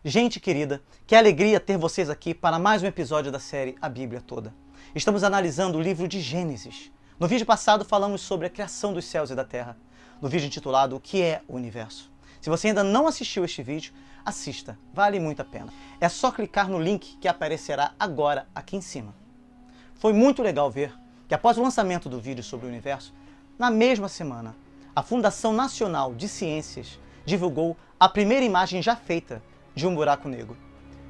Gente querida, que alegria ter vocês aqui para mais um episódio da série A Bíblia Toda. Estamos analisando o livro de Gênesis. No vídeo passado falamos sobre a criação dos céus e da terra. No vídeo intitulado O que é o Universo. Se você ainda não assistiu este vídeo, assista, vale muito a pena. É só clicar no link que aparecerá agora aqui em cima. Foi muito legal ver que após o lançamento do vídeo sobre o universo, na mesma semana, a Fundação Nacional de Ciências divulgou a primeira imagem já feita de um buraco negro,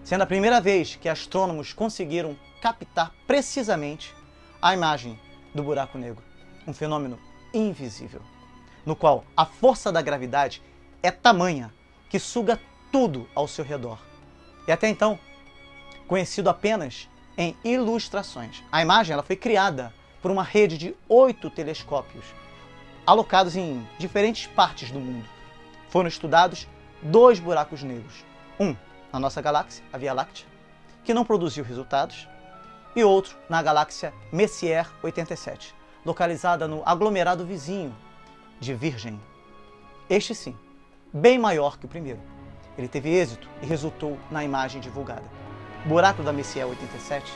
sendo a primeira vez que astrônomos conseguiram captar precisamente a imagem do buraco negro, um fenômeno invisível, no qual a força da gravidade é tamanha que suga tudo ao seu redor. E até então, conhecido apenas em ilustrações. A imagem ela foi criada por uma rede de 8 telescópios, alocados em diferentes partes do mundo. Foram estudados 2 buracos negros. Um na nossa galáxia, a Via Láctea, que não produziu resultados, e outro na galáxia Messier 87, localizada no aglomerado vizinho de Virgem. Este sim, bem maior que o primeiro. Ele teve êxito e resultou na imagem divulgada. O buraco da Messier 87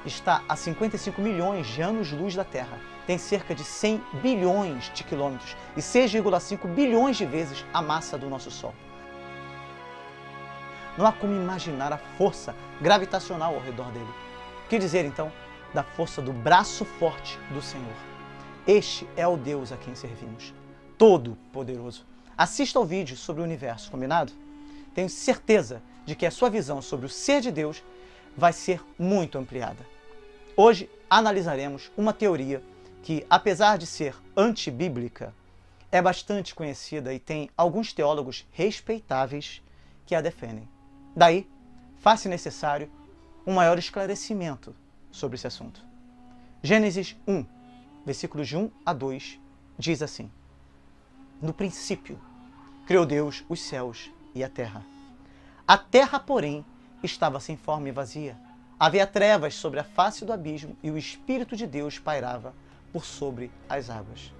está a 55 milhões de anos-luz da Terra, tem cerca de 100 bilhões de quilômetros e 6,5 bilhões de vezes a massa do nosso Sol. Não há como imaginar a força gravitacional ao redor dele. O que dizer, então, da força do braço forte do Senhor? Este é o Deus a quem servimos, Todo-Poderoso. Assista ao vídeo sobre o universo, combinado? Tenho certeza de que a sua visão sobre o ser de Deus vai ser muito ampliada. Hoje analisaremos uma teoria que, apesar de ser antibíblica, é bastante conhecida e tem alguns teólogos respeitáveis que a defendem. Daí, faz-se necessário um maior esclarecimento sobre esse assunto. Gênesis 1, versículos de 1 a 2, diz assim: No princípio, criou Deus os céus e a terra. A terra, porém, estava sem forma e vazia. Havia trevas sobre a face do abismo e o Espírito de Deus pairava por sobre as águas.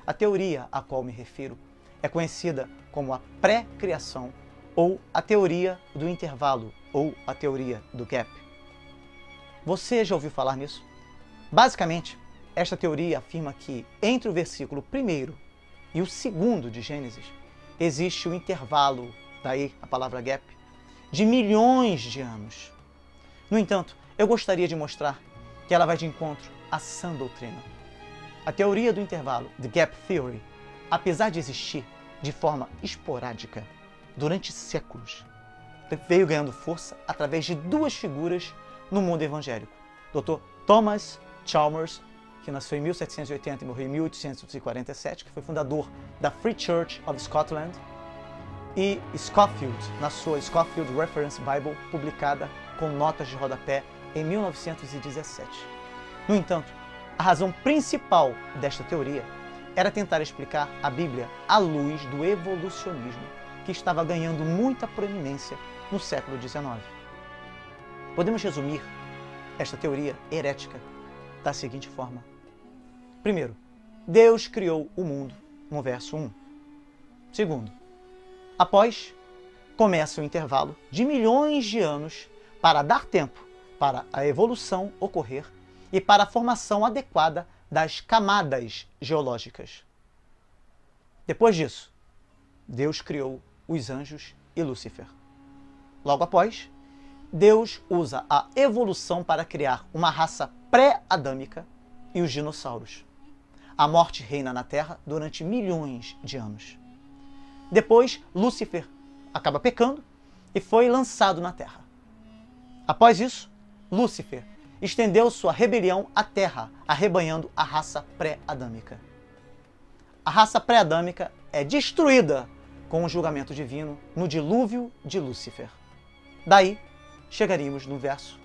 A teoria a qual me refiro é conhecida como a pré-criação ou a teoria do intervalo ou a teoria do gap. Você já ouviu falar nisso? Basicamente, esta teoria afirma que entre o versículo 1º e o 2º de Gênesis existe um intervalo, daí a palavra gap, de milhões de anos. No entanto, eu gostaria de mostrar que ela vai de encontro à sã doutrina. A teoria do intervalo, the gap theory, apesar de existir de forma esporádica durante séculos, veio ganhando força através de 2 figuras no mundo evangélico. Dr. Thomas Chalmers, que nasceu em 1780 e morreu em 1847, que foi fundador da Free Church of Scotland, e Scofield, na sua Scofield Reference Bible, publicada com notas de rodapé em 1917. No entanto, a razão principal desta teoria era tentar explicar a Bíblia à luz do evolucionismo, que estava ganhando muita proeminência no século XIX. Podemos resumir esta teoria herética da seguinte forma. Primeiro, Deus criou o mundo, no verso 1. Segundo, após, começa o intervalo de milhões de anos para dar tempo para a evolução ocorrer e para a formação adequada das camadas geológicas. Depois disso, Deus criou os anjos e Lúcifer. Logo após, Deus usa a evolução para criar uma raça pré-adâmica e os dinossauros. A morte reina na Terra durante milhões de anos. Depois, Lúcifer acaba pecando e foi lançado na Terra. Após isso, Lúcifer estendeu sua rebelião à Terra, arrebanhando a raça pré-adâmica. A raça pré-adâmica é destruída com o julgamento divino no dilúvio de Lúcifer. Daí, chegaríamos no verso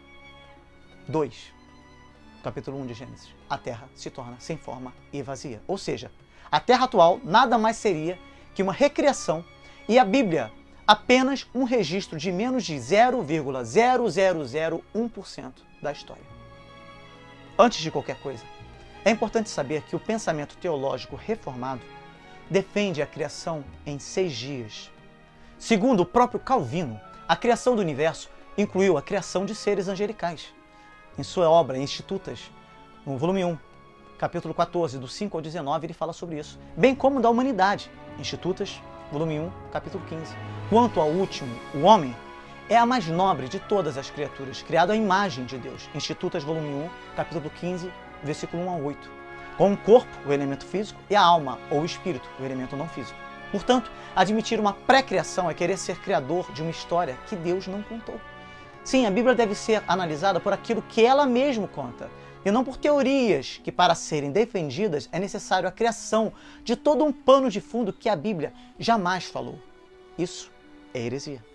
2, capítulo 1 de Gênesis. A Terra se torna sem forma e vazia. Ou seja, a Terra atual nada mais seria que uma recriação e a Bíblia apenas um registro de menos de 0,0001% da história. Antes de qualquer coisa, é importante saber que o pensamento teológico reformado defende a criação em 6 dias. Segundo o próprio Calvino, A criação do universo incluiu a criação de seres angelicais. Em sua obra Institutas, no volume 1, capítulo 14, do 5 ao 19, ele fala sobre isso. Bem como da humanidade. Institutas, volume 1, capítulo 15. Quanto ao último, o homem, é a mais nobre de todas as criaturas, criado à imagem de Deus. Institutas, volume 1, capítulo 15, versículo 1 a 8. Com o corpo, o elemento físico, e a alma, ou o espírito, o elemento não físico. Portanto, admitir uma pré-criação é querer ser criador de uma história que Deus não contou. Sim, a Bíblia deve ser analisada por aquilo que ela mesma conta, e não por teorias que, para serem defendidas, é necessário a criação de todo um pano de fundo que a Bíblia jamais falou. Isso é heresia.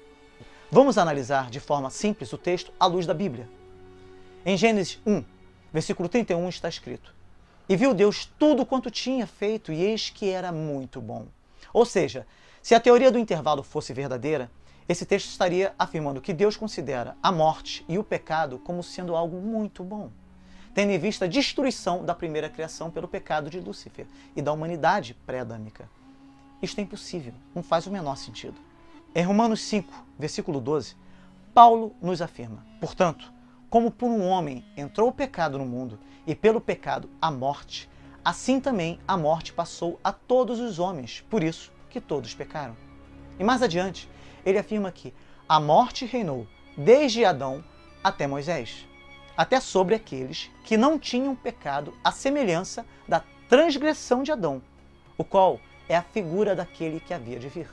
Vamos analisar de forma simples o texto à luz da Bíblia. Em Gênesis 1, versículo 31 está escrito: E viu Deus tudo quanto tinha feito, e eis que era muito bom. Ou seja, se a teoria do intervalo fosse verdadeira, esse texto estaria afirmando que Deus considera a morte e o pecado como sendo algo muito bom, tendo em vista a destruição da primeira criação pelo pecado de Lúcifer e da humanidade pré-adâmica. Isto é impossível, não faz o menor sentido. Em Romanos 5, versículo 12, Paulo nos afirma: Portanto, como por um homem entrou o pecado no mundo, e pelo pecado a morte, assim também a morte passou a todos os homens, por isso que todos pecaram. E mais adiante, ele afirma que a morte reinou desde Adão até Moisés, até sobre aqueles que não tinham pecado, à semelhança da transgressão de Adão, o qual é a figura daquele que havia de vir.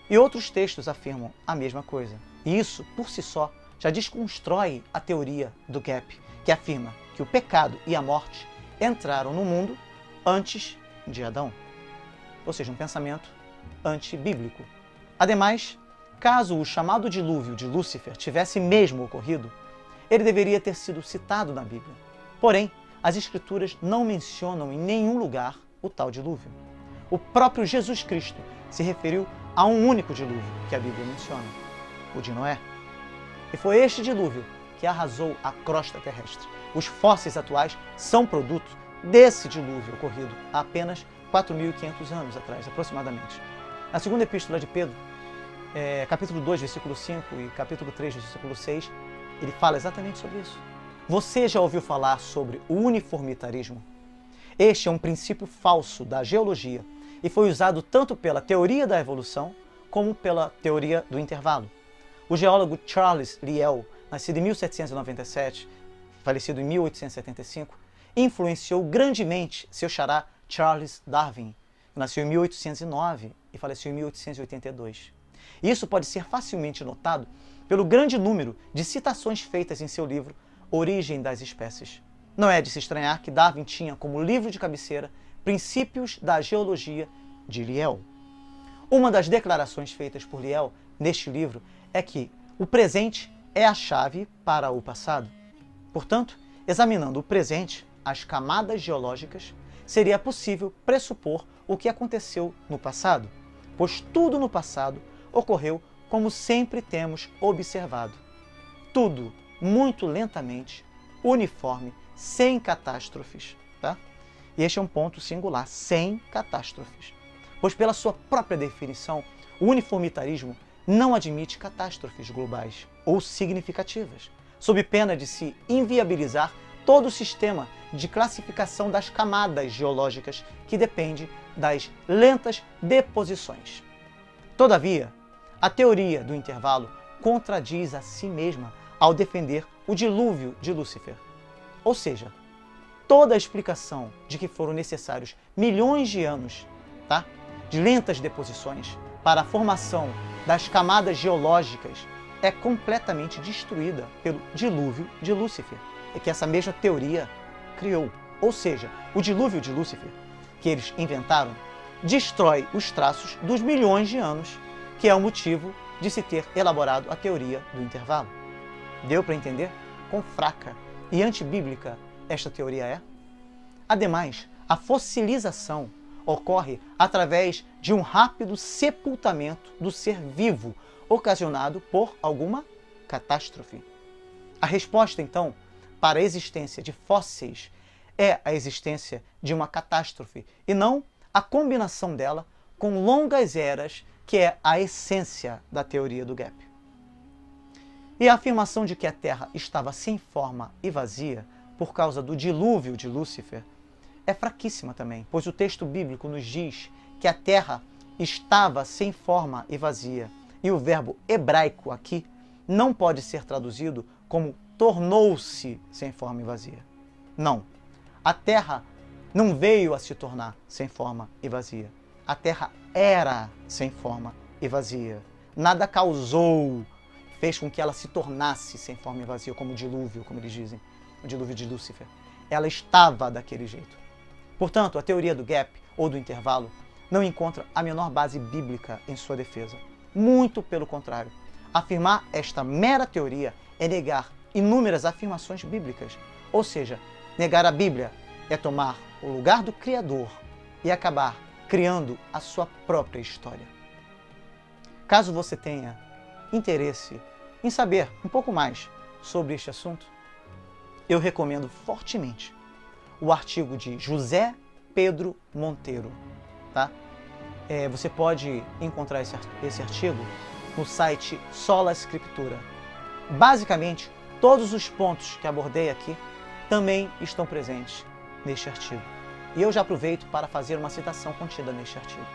E outros textos afirmam a mesma coisa. E isso, por si só, já desconstrói a teoria do gap, que afirma que o pecado e a morte entraram no mundo antes de Adão. Ou seja, um pensamento antibíblico. Ademais, caso o chamado dilúvio de Lúcifer tivesse mesmo ocorrido, ele deveria ter sido citado na Bíblia. Porém, as Escrituras não mencionam em nenhum lugar o tal dilúvio. O próprio Jesus Cristo se referiu a um único dilúvio que a Bíblia menciona, o de Noé. E foi este dilúvio que arrasou a crosta terrestre. Os fósseis atuais são produto desse dilúvio ocorrido há apenas 4.500 anos atrás, aproximadamente. Na segunda epístola de Pedro, capítulo 2, versículo 5 e capítulo 3, versículo 6, ele fala exatamente sobre isso. Você já ouviu falar sobre o uniformitarismo? Este é um princípio falso da geologia e foi usado tanto pela teoria da evolução como pela teoria do intervalo. O geólogo Charles Lyell, nascido em 1797, falecido em 1875, influenciou grandemente seu xará Charles Darwin, que nasceu em 1809 e faleceu em 1882. Isso pode ser facilmente notado pelo grande número de citações feitas em seu livro Origem das Espécies. Não é de se estranhar que Darwin tinha como livro de cabeceira Princípios da Geologia de Lyell. Uma das declarações feitas por Lyell neste livro é que o presente é a chave para o passado. Portanto, examinando o presente, as camadas geológicas, seria possível pressupor o que aconteceu no passado, pois tudo no passado ocorreu como sempre temos observado. Tudo muito lentamente, uniforme, sem catástrofes. Tá? E este é um ponto singular, sem catástrofes. Pois pela sua própria definição, o uniformitarismo não admite catástrofes globais ou significativas, sob pena de se inviabilizar todo o sistema de classificação das camadas geológicas que depende das lentas deposições. Todavia, a teoria do intervalo contradiz a si mesma ao defender o dilúvio de Lúcifer. Ou seja, toda a explicação de que foram necessários milhões de anos, de lentas deposições para a formação das camadas geológicas é completamente destruída pelo dilúvio de Lúcifer, que essa mesma teoria criou. Ou seja, o dilúvio de Lúcifer, que eles inventaram, destrói os traços dos milhões de anos, que é o motivo de se ter elaborado a teoria do intervalo. Deu para entender quão fraca e antibíblica esta teoria é? Ademais, a fossilização ocorre através de um rápido sepultamento do ser vivo, ocasionado por alguma catástrofe. A resposta, então, para a existência de fósseis é a existência de uma catástrofe e não a combinação dela com longas eras, que é a essência da teoria do gap. E a afirmação de que a terra estava sem forma e vazia por causa do dilúvio de Lúcifer é fraquíssima também, pois o texto bíblico nos diz que a terra estava sem forma e vazia. E o verbo hebraico aqui não pode ser traduzido como tornou-se sem forma e vazia. Não. A terra não veio a se tornar sem forma e vazia. A terra era sem forma e vazia. Nada causou, fez com que ela se tornasse sem forma e vazia, como o dilúvio, como eles dizem, o dilúvio de Lúcifer. Ela estava daquele jeito. Portanto, a teoria do gap, ou do intervalo, não encontra a menor base bíblica em sua defesa. Muito pelo contrário. Afirmar esta mera teoria é negar inúmeras afirmações bíblicas. Ou seja, negar a Bíblia é tomar o lugar do Criador e acabar criando a sua própria história. Caso você tenha interesse em saber um pouco mais sobre este assunto, eu recomendo fortemente o artigo de José Pedro Monteiro. Tá? Você pode encontrar esse artigo no site Sola Escritura. Basicamente, todos os pontos que abordei aqui também estão presentes neste artigo. E eu já aproveito para fazer uma citação contida neste artigo.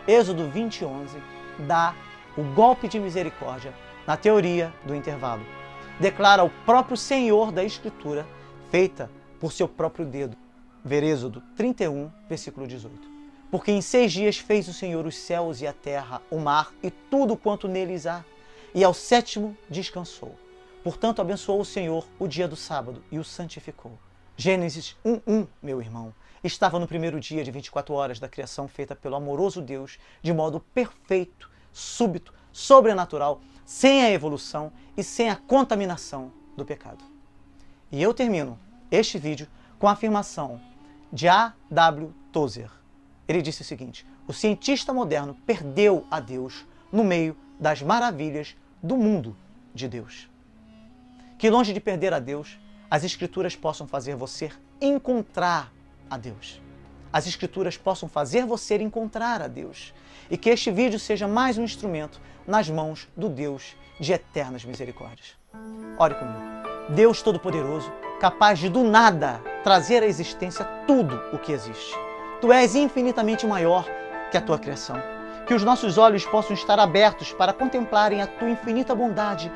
Êxodo 20:11 dá o golpe de misericórdia na teoria do intervalo. Declara o próprio Senhor da Escritura, feita por seu próprio dedo. Ver Êxodo 31, versículo 18. Porque em 6 dias fez o Senhor os céus e a terra, o mar e tudo quanto neles há, e ao 7º descansou. Portanto, abençoou o Senhor o dia do sábado e o santificou. Gênesis 1:1, meu irmão, estava no primeiro dia de 24 horas da criação feita pelo amoroso Deus, de modo perfeito, súbito, sobrenatural, sem a evolução e sem a contaminação do pecado. E eu termino este vídeo com a afirmação de A.W. Tozer. Ele disse o seguinte: o cientista moderno perdeu a Deus no meio das maravilhas do mundo de Deus. Que longe de perder a Deus, as Escrituras possam fazer você encontrar a Deus. As Escrituras possam fazer você encontrar a Deus. E que este vídeo seja mais um instrumento nas mãos do Deus de eternas misericórdias. Ore comigo. Deus Todo-Poderoso, capaz de do nada trazer à existência tudo o que existe. Tu és infinitamente maior que a tua criação. Que os nossos olhos possam estar abertos para contemplarem a tua infinita bondade,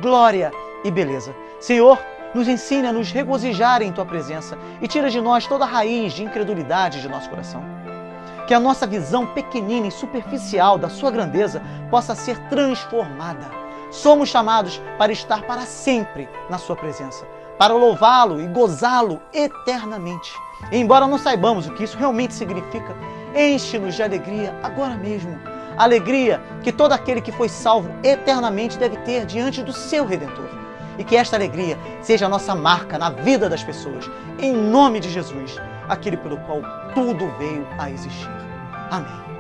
glória e beleza. Senhor, nos ensine a nos regozijar em tua presença e tira de nós toda a raiz de incredulidade de nosso coração. Que a nossa visão pequenina e superficial da sua grandeza possa ser transformada. Somos chamados para estar para sempre na sua presença, para louvá-lo e gozá-lo eternamente. E embora não saibamos o que isso realmente significa, enche-nos de alegria agora mesmo. Alegria que todo aquele que foi salvo eternamente deve ter diante do seu Redentor. E que esta alegria seja a nossa marca na vida das pessoas. Em nome de Jesus, aquele pelo qual tudo veio a existir. Amém.